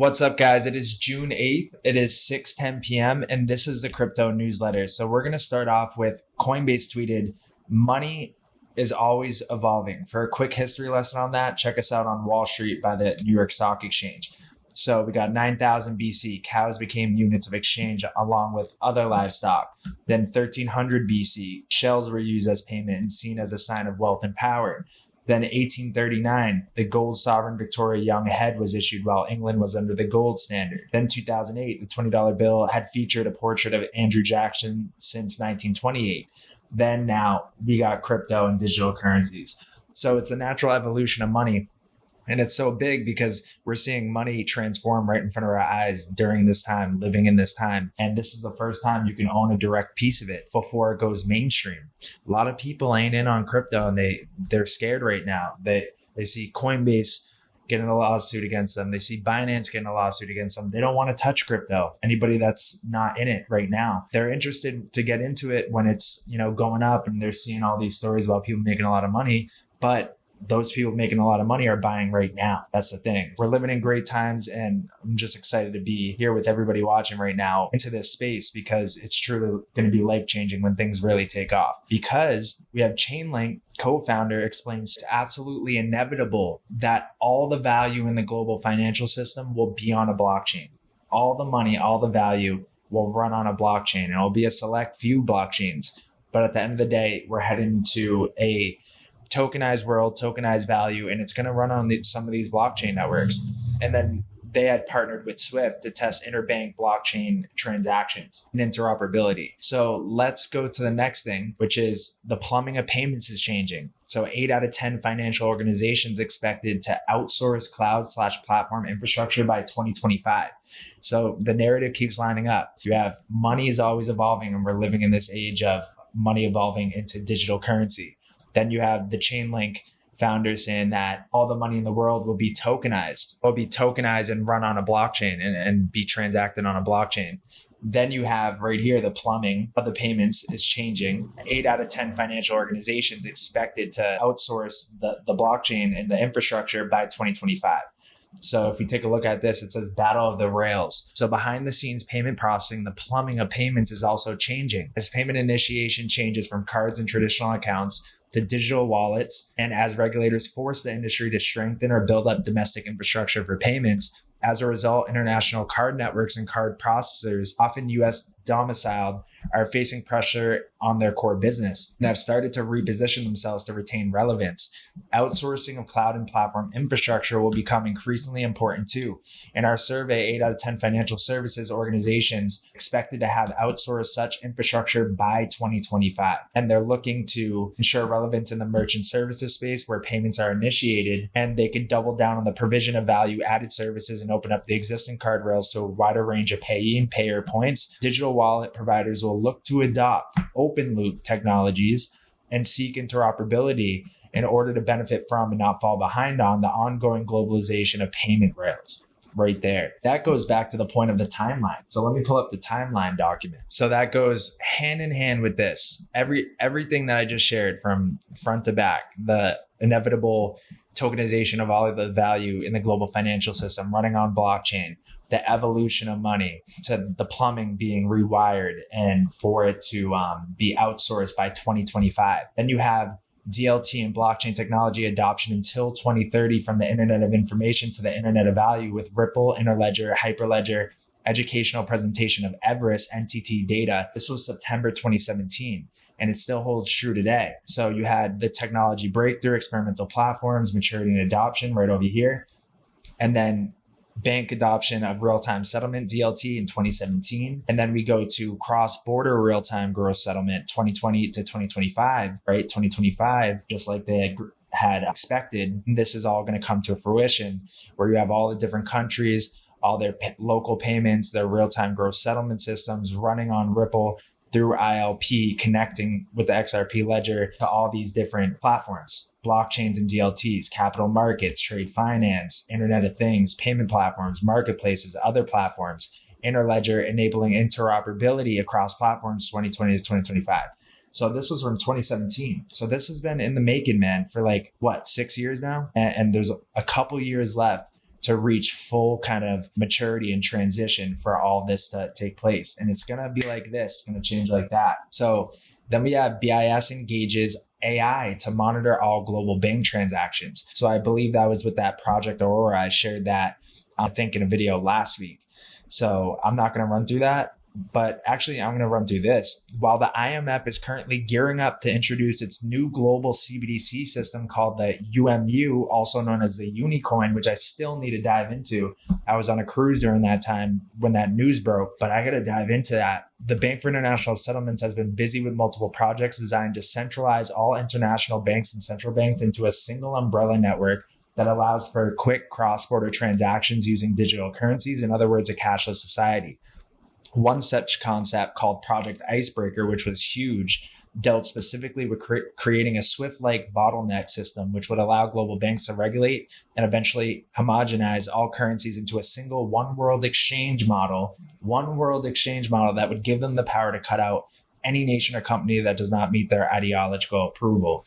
What's up, guys? It is June 8th. It is 6:10 p.m. and this is the crypto newsletter. So we're going to start off with Coinbase tweeted, "Money is always evolving." For a quick history lesson on that, check us out on Wall Street by the New York Stock Exchange. So we got 9,000 BC, cows became units of exchange along with other livestock. Then 1300 BC, shells were used as payment and seen as a sign of wealth and power. Then 1839, the gold sovereign Victoria Young head was issued while England was under the gold standard. Then 2008, the $20 bill had featured a portrait of Andrew Jackson since 1928. Then now we got crypto and digital currencies. So it's the natural evolution of money. And it's so big because we're seeing money transform right in front of our eyes during this time, living in this time. And this is the first time you can own a direct piece of it before it goes mainstream. A lot of people ain't in on crypto and they're scared right now. They see Coinbase getting a lawsuit against them. They see Binance getting a lawsuit against them. They don't want to touch crypto. Anybody that's not in it right now, they're interested to get into it when it's, going up and they're seeing all these stories about people making a lot of money. But those people making a lot of money are buying right now. That's the thing. We're living in great times, and I'm just excited to be here with everybody watching right now into this space because it's truly going to be life-changing when things really take off. Because we have Chainlink co-founder explains it's absolutely inevitable that all the value in the global financial system will be on a blockchain. All the money, all the value will run on a blockchain, and it'll be a select few blockchains. But at the end of the day, we're heading to a tokenized world, tokenized value, and it's going to run on some of these blockchain networks. And then they had partnered with Swift to test interbank blockchain transactions and interoperability. So let's go to the next thing, which is the plumbing of payments is changing. So 8 out of 10 financial organizations expected to outsource cloud/platform infrastructure by 2025. So the narrative keeps lining up. You have money is always evolving, and we're living in this age of money evolving into digital currency. Then you have the Chainlink founder saying that all the money in the world will be tokenized. Will be tokenized and run on a blockchain and be transacted on a blockchain. Then you have right here, the plumbing of the payments is changing. 8 out of 10 financial organizations expected to outsource the blockchain and the infrastructure by 2025. So if we take a look at this, it says battle of the rails. So behind the scenes payment processing, the plumbing of payments is also changing. As payment initiation changes from cards and traditional accounts to digital wallets, and as regulators force the industry to strengthen or build up domestic infrastructure for payments, as a result, international card networks and card processors, often US domiciled, are facing pressure on their core business and have started to reposition themselves to retain relevance. Outsourcing of cloud and platform infrastructure will become increasingly important too. In our survey, 8 out of 10 financial services organizations expected to have outsourced such infrastructure by 2025. And they're looking to ensure relevance in the merchant services space where payments are initiated, and they can double down on the provision of value-added services and open up the existing card rails to a wider range of payee and payer points. Digital wallet providers will look to adopt open loop technologies and seek interoperability in order to benefit from and not fall behind on the ongoing globalization of payment rails. Right there. That goes back to the point of the timeline. So let me pull up the timeline document. So that goes hand in hand with this. Everything that I just shared from front to back, the inevitable tokenization of all of the value in the global financial system running on blockchain, the evolution of money, to the plumbing being rewired and for it to be outsourced by 2025. Then you have DLT and blockchain technology adoption until 2030 from the Internet of Information to the Internet of Value with Ripple, Interledger, Hyperledger, educational presentation of Everest, NTT data. This was September 2017. And it still holds true today. So you had the technology breakthrough, experimental platforms, maturity and adoption right over here. And then bank adoption of real-time settlement, DLT, in 2017. And then we go to cross-border real-time gross settlement, 2020 to 2025, right? 2025, just like they had expected. This is all going to come to fruition where you have all the different countries, all their local payments, their real-time gross settlement systems running on Ripple through ILP, connecting with the XRP ledger to all these different platforms, blockchains and DLTs, capital markets, trade finance, Internet of Things, payment platforms, marketplaces, other platforms, Interledger enabling interoperability across platforms 2020 to 2025. So this was from 2017. So this has been in the making, man, for 6 years now. And there's a couple years left to reach full kind of maturity and transition for all this to take place. And it's going to be like this, it's going to change like that. So then we have BIS engages AI to monitor all global bank transactions. So I believe that was with that Project Aurora. I shared that, I think, in a video last week. So I'm not going to run through that, but actually I'm going to run through this. While the IMF is currently gearing up to introduce its new global CBDC system called the UMU, also known as the Unicoin, which I still need to dive into. I was on a cruise during that time when that news broke, but I got to dive into that. The Bank for International Settlements has been busy with multiple projects designed to centralize all international banks and central banks into a single umbrella network that allows for quick cross-border transactions using digital currencies. In other words, a cashless society. One such concept called Project Icebreaker, which was huge, dealt specifically with creating a SWIFT-like bottleneck system, which would allow global banks to regulate and eventually homogenize all currencies into a single one world exchange model that would give them the power to cut out any nation or company that does not meet their ideological approval.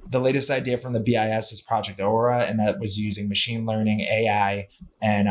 The latest idea from the BIS is Project Aura, and that was using machine learning, AI, and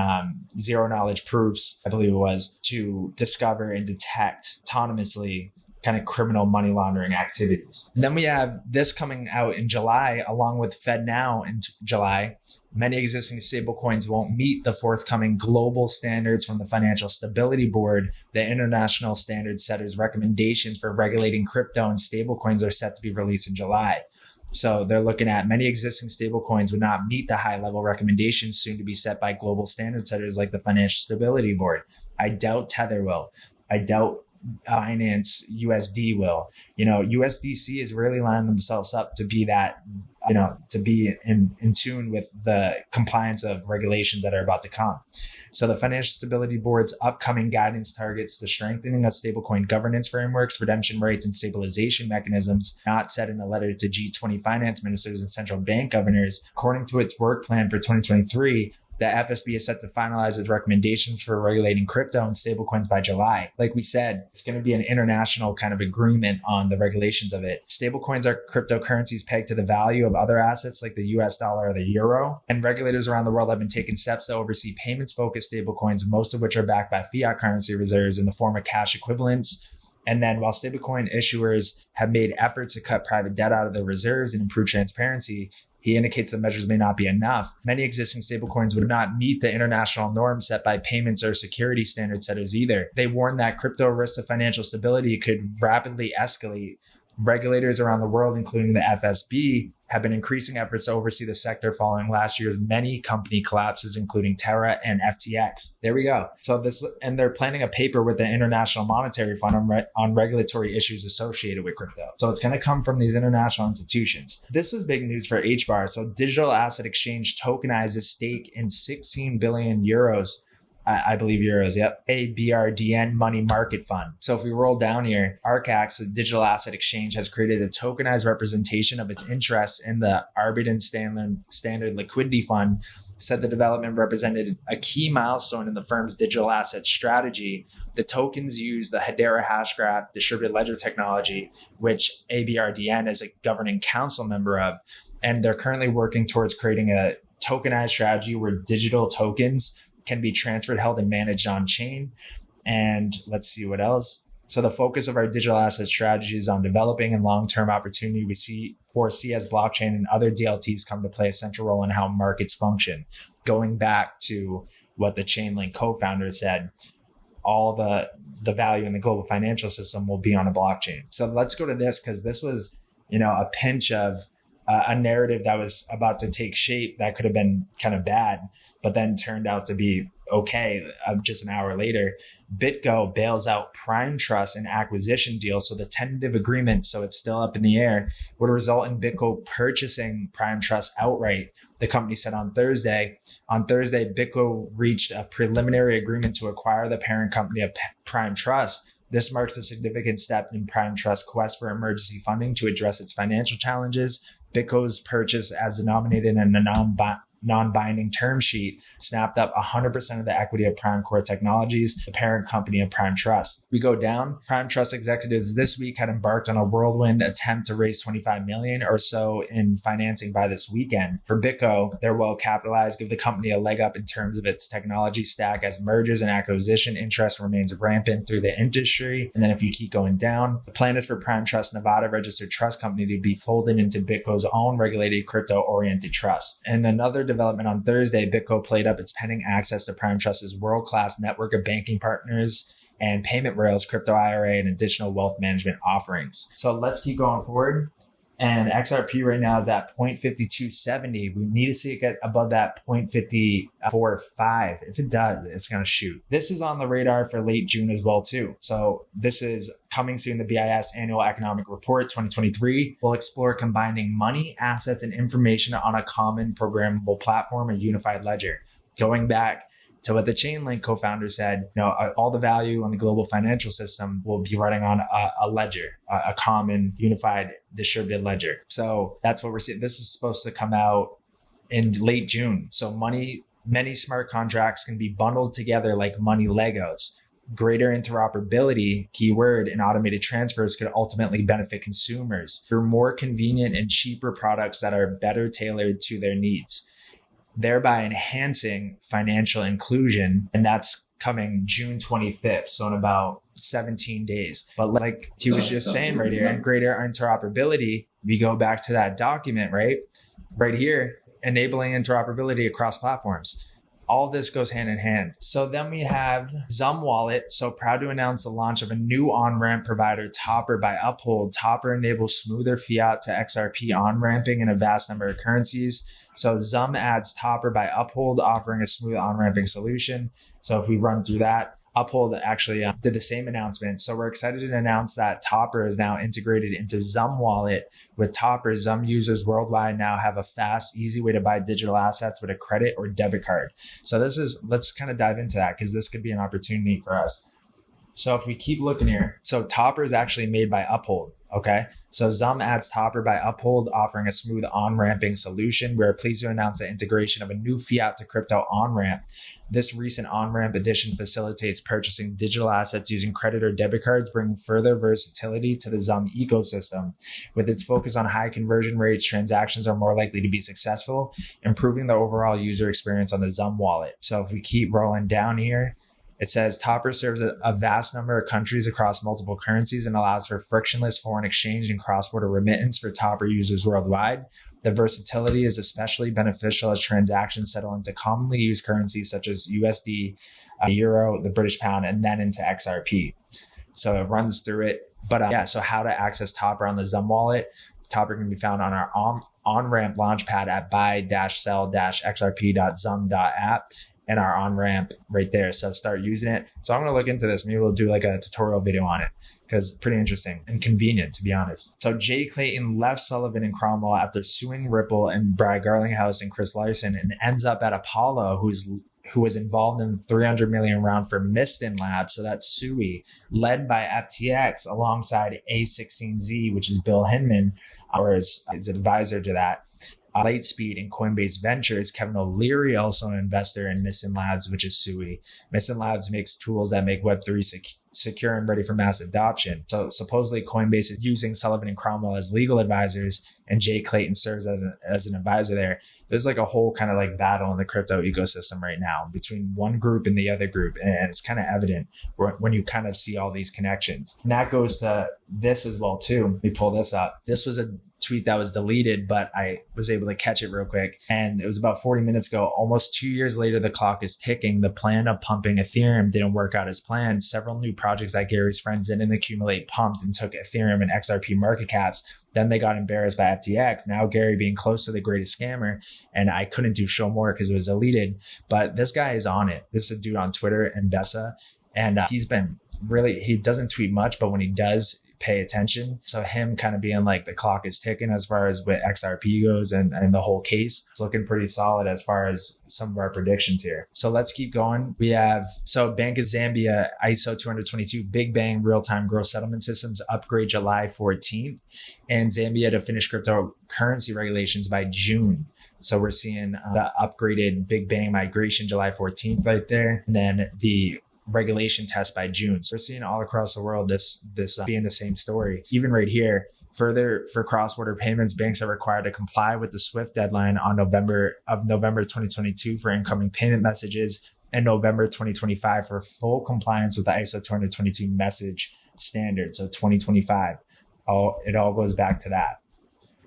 zero knowledge proofs, I believe it was, to discover and detect autonomously kind of criminal money laundering activities. And then we have this coming out in July, along with FedNow in July. Many existing stablecoins won't meet the forthcoming global standards from the Financial Stability Board. The international standard setters' recommendations for regulating crypto and stablecoins are set to be released in July. So they're looking at many existing stablecoins would not meet the high-level recommendations soon to be set by global standard setters like the Financial Stability Board. I doubt Tether will. I doubt Binance USD will. USDC is really lining themselves up to be that, to be in tune with the compliance of regulations that are about to come. So the Financial Stability Board's upcoming guidance targets the strengthening of stablecoin governance frameworks, redemption rates, and stabilization mechanisms not set in a letter to G20 finance ministers and central bank governors. According to its work plan for 2023, the FSB is set to finalize its recommendations for regulating crypto and stablecoins by July. Like we said, it's going to be an international kind of agreement on the regulations of it. Stablecoins are cryptocurrencies pegged to the value of other assets like the US dollar or the euro. And regulators around the world have been taking steps to oversee payments-focused stablecoins, most of which are backed by fiat currency reserves in the form of cash equivalents. And then while stablecoin issuers have made efforts to cut private debt out of their reserves and improve transparency, he indicates the measures may not be enough. Many existing stablecoins would not meet the international norms set by payments or security standard setters either. They warn that crypto risks of financial stability could rapidly escalate. Regulators around the world, including the FSB, have been increasing efforts to oversee the sector following last year's many company collapses, including Terra and FTX. There we go. And they're planning a paper with the International Monetary Fund on regulatory issues associated with crypto. So it's going to come from these international institutions. This was big news for HBAR. So Digital Asset Exchange tokenizes stake in 16 billion euros. I believe euros, yep. A BRDN money market fund. So if we roll down here, ARCAX, the Digital Asset Exchange, has created a tokenized representation of its interests in the Arbitron Standard Liquidity Fund, said the development represented a key milestone in the firm's digital asset strategy. The tokens use the Hedera Hashgraph distributed ledger technology, which ABRDN is a governing council member of, and they're currently working towards creating a tokenized strategy where digital tokens can be transferred, held, and managed on chain. And let's see what else. So the focus of our digital asset strategy is on developing and long-term opportunity we foresee as blockchain and other DLTs come to play a central role in how markets function. Going back to what the Chainlink co-founder said, all the value in the global financial system will be on a blockchain. So let's go to this, because this was, a pinch of a narrative that was about to take shape that could have been kind of bad, but then turned out to be okay. Just an hour later, BitGo bails out Prime Trust in acquisition deal. So the tentative agreement, so it's still up in the air, would result in BitGo purchasing Prime Trust outright. The company said on Thursday, BitGo reached a preliminary agreement to acquire the parent company of Prime Trust. This marks a significant step in Prime Trust's quest for emergency funding to address its financial challenges. BitGo's purchase, as denominated in a non-binding term sheet snapped up 100% of the equity of Prime Core Technologies, the parent company of Prime Trust. We go down. Prime Trust executives this week had embarked on a whirlwind attempt to raise $25 million or so in financing by this weekend. For BitGo, they're well capitalized, give the company a leg up in terms of its technology stack as mergers and acquisition interest remains rampant through the industry. And then if you keep going down, the plan is for Prime Trust Nevada registered trust company to be folded into BitGo's own regulated crypto-oriented trust. And another development on Thursday, BitGo played up its pending access to Prime Trust's world-class network of banking partners and payment rails, crypto IRA, and additional wealth management offerings. So let's keep going forward. And XRP right now is at 0.5270. We need to see it get above that 0.545. If it does, it's going to shoot. This is on the radar for late June as well too. So this is coming soon, the BIS Annual Economic Report 2023. We'll explore combining money, assets, and information on a common programmable platform, a unified ledger. Going back to what the Chainlink co-founder said, all the value on the global financial system will be running on a ledger, a common unified distributed ledger. So that's what we're seeing. This is supposed to come out in late June. So many smart contracts can be bundled together like money Legos. Greater interoperability, keyword, and automated transfers could ultimately benefit consumers through more convenient and cheaper products that are better tailored to their needs, thereby enhancing financial inclusion. And that's coming June 25th, so in about 17 days. But like he was just saying right here, greater interoperability, we go back to that document, right? Right here, enabling interoperability across platforms. All this goes hand in hand. So then we have Zum Wallet. So proud to announce the launch of a new on-ramp provider, Topper by Uphold. Topper enables smoother fiat to XRP on-ramping in a vast number of currencies. So Zum adds Topper by Uphold, offering a smooth on-ramping solution. So if we run through that, Uphold actually did the same announcement. So we're excited to announce that Topper is now integrated into Zum Wallet. With Topper, Zum users worldwide now have a fast, easy way to buy digital assets with a credit or debit card. So let's kind of dive into that because this could be an opportunity for us. So if we keep looking here, so Topper is actually made by Uphold. Okay, so Zum adds Topper by Uphold, offering a smooth on-ramping solution. We are pleased to announce the integration of a new fiat to crypto on-ramp. This recent on-ramp addition facilitates purchasing digital assets using credit or debit cards, bringing further versatility to the Zum ecosystem. With its focus on high conversion rates, transactions are more likely to be successful, improving the overall user experience on the Zum wallet. So if we keep rolling down here, it says Topper serves a vast number of countries across multiple currencies and allows for frictionless foreign exchange and cross-border remittance for Topper users worldwide. The versatility is especially beneficial as transactions settle into commonly used currencies such as USD, Euro, the British pound, and then into XRP. So it runs through it. But so how to access Topper on the Zum wallet. Topper can be found on our on-ramp launchpad at buy-sell-xrp.zum.app. And our on-ramp right there. So start using it. So I'm going to look into this. Maybe we'll do like a tutorial video on it because it's pretty interesting and convenient, to be honest. So Jay Clayton left Sullivan and Cromwell after suing Ripple and Brad Garlinghouse and Chris Larson and ends up at Apollo, who was involved in the $300 million round for Mistin Labs. So that's SUI, led by FTX alongside A16Z, which is Bill Hinman, or his advisor to that. Lightspeed and Coinbase Ventures. Kevin O'Leary, also an investor in Mistin Labs, which is SUI. Mistin Labs makes tools that make Web3 secure and ready for mass adoption. So supposedly Coinbase is using Sullivan and Cromwell as legal advisors, and Jay Clayton serves as an advisor there. There's like a whole kind of like battle in the crypto ecosystem right now between one group and the other group. And it's kind of evident when you kind of see all these connections. And that goes to this as well too. Let me pull this up. This was a tweet that was deleted, but I was able to catch it real quick. And it was about 40 minutes ago. Almost 2 years later, the clock is ticking. The plan of pumping Ethereum didn't work out as planned. Several new projects that Gary's friends didn't accumulate pumped and took Ethereum and XRP market caps. Then they got embarrassed by FTX. Now Gary being close to the greatest scammer. And I couldn't do show more because it was deleted. But this guy is on it. This is a dude on Twitter, Mbessa. And he's been really, he doesn't tweet much, but when he does, pay attention. So him kind of being like the clock is ticking as far as what XRP goes and the whole case. It's looking pretty solid as far as some of our predictions here. So let's keep going. We have, so Bank of Zambia ISO 222 Big Bang real-time gross settlement systems upgrade July 14th, and Zambia to finish cryptocurrency regulations by June. So we're seeing the upgraded Big Bang migration July 14th right there. And then the regulation test by June. So we're seeing all across the world this being the same story. Even right here, further, for cross-border payments, banks are required to comply with the SWIFT deadline on November 2022 for incoming payment messages, and November 2025 for full compliance with the ISO 222 message standard. So 2025, it all goes back to that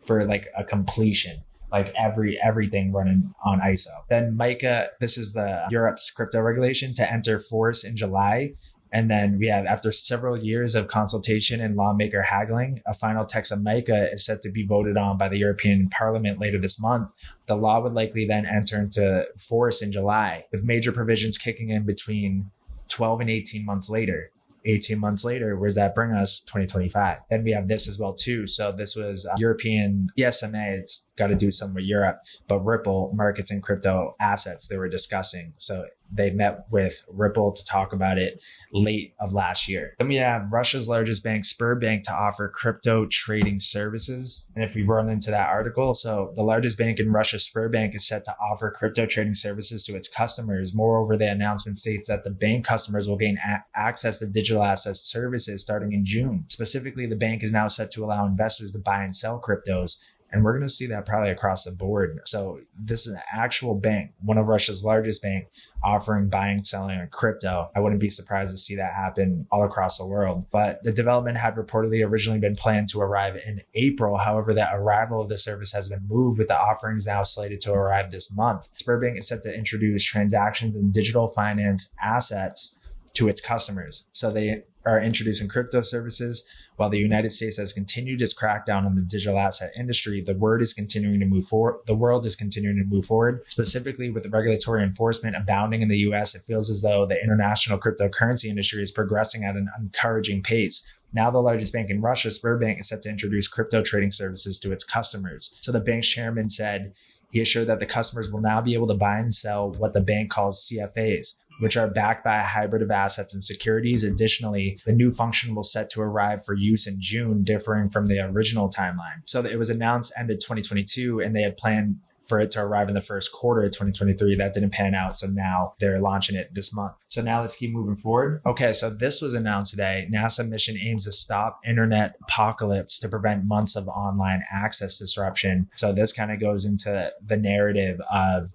for like a completion. Like everything running on ISO. Then MiCA, this is the Europe's crypto regulation to enter force in July. And then we have, after several years of consultation and lawmaker haggling, a final text of MiCA is set to be voted on by the European Parliament later this month. The law would likely then enter into force in July, with major provisions kicking in between 12 and 18 months later. 18 months later, where does that bring us? 2025. Then we have this as well too. So this was European ESMA. It's got to do something with Europe, but Ripple markets and crypto assets they were discussing. So they met with Ripple to talk about it late of last year. Then we have Russia's largest bank, Sberbank, to offer crypto trading services. And if we run into that article, so the largest bank in Russia, Sberbank, is set to offer crypto trading services to its customers. Moreover, the announcement states that the bank customers will gain access to digital asset services starting in June. Specifically, the bank is now set to allow investors to buy and sell cryptos. And we're going to see that probably across the board. So this is an actual bank, one of Russia's largest bank, offering buying, selling of crypto. I wouldn't be surprised to see that happen all across the world. But the development had reportedly originally been planned to arrive in April. However, the arrival of the service has been moved, with the offerings now slated to arrive this month. Sberbank is set to introduce transactions and digital finance assets to its customers. So they are introducing crypto services. While the United States has continued its crackdown on the digital asset industry, the world is continuing to move forward. Specifically, with the regulatory enforcement abounding in the US, it feels as though the international cryptocurrency industry is progressing at an encouraging pace. Now the largest bank in Russia, Sberbank, is set to introduce crypto trading services to its customers. So the bank's chairman said he assured that the customers will now be able to buy and sell what the bank calls CFAs, which are backed by a hybrid of assets and securities. Additionally, the new function will set to arrive for use in June, differing from the original timeline. So it was announced ended 2022, and they had planned for it to arrive in the first quarter of 2023. That didn't pan out. So now they're launching it this month. So now let's keep moving forward. Okay, so this was announced today. NASA mission aims to stop internet apocalypse to prevent months of online access disruption. So this kind of goes into the narrative of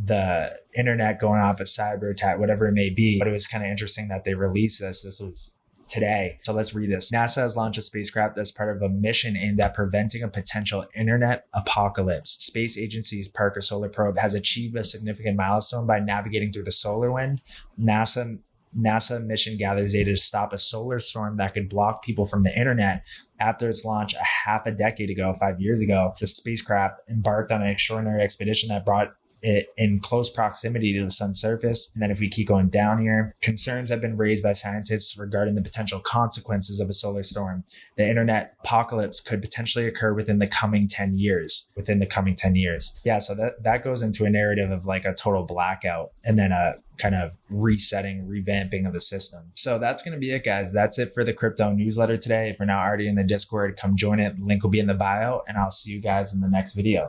the internet going off a cyber attack, whatever it may be. But it was kind of interesting that they released this. This was today. So let's read this. NASA has launched a spacecraft as part of a mission aimed at preventing a potential internet apocalypse. Space agency's Parker Solar Probe has achieved a significant milestone by navigating through the solar wind. NASA mission gathers data to stop a solar storm that could block people from the internet. After its launch a decade ago, 5 years ago, the spacecraft embarked on an extraordinary expedition that brought it in close proximity to the sun's surface. And then if we keep going down here, concerns have been raised by scientists regarding the potential consequences of a solar storm. The internet apocalypse could potentially occur within the coming 10 years. Yeah, so that goes into a narrative of like a total blackout and then a kind of revamping of the system. So that's going to be it, guys. That's it for the crypto newsletter today. If you're not already in the Discord, come join it. Link will be in the bio, and I'll see you guys in the next video.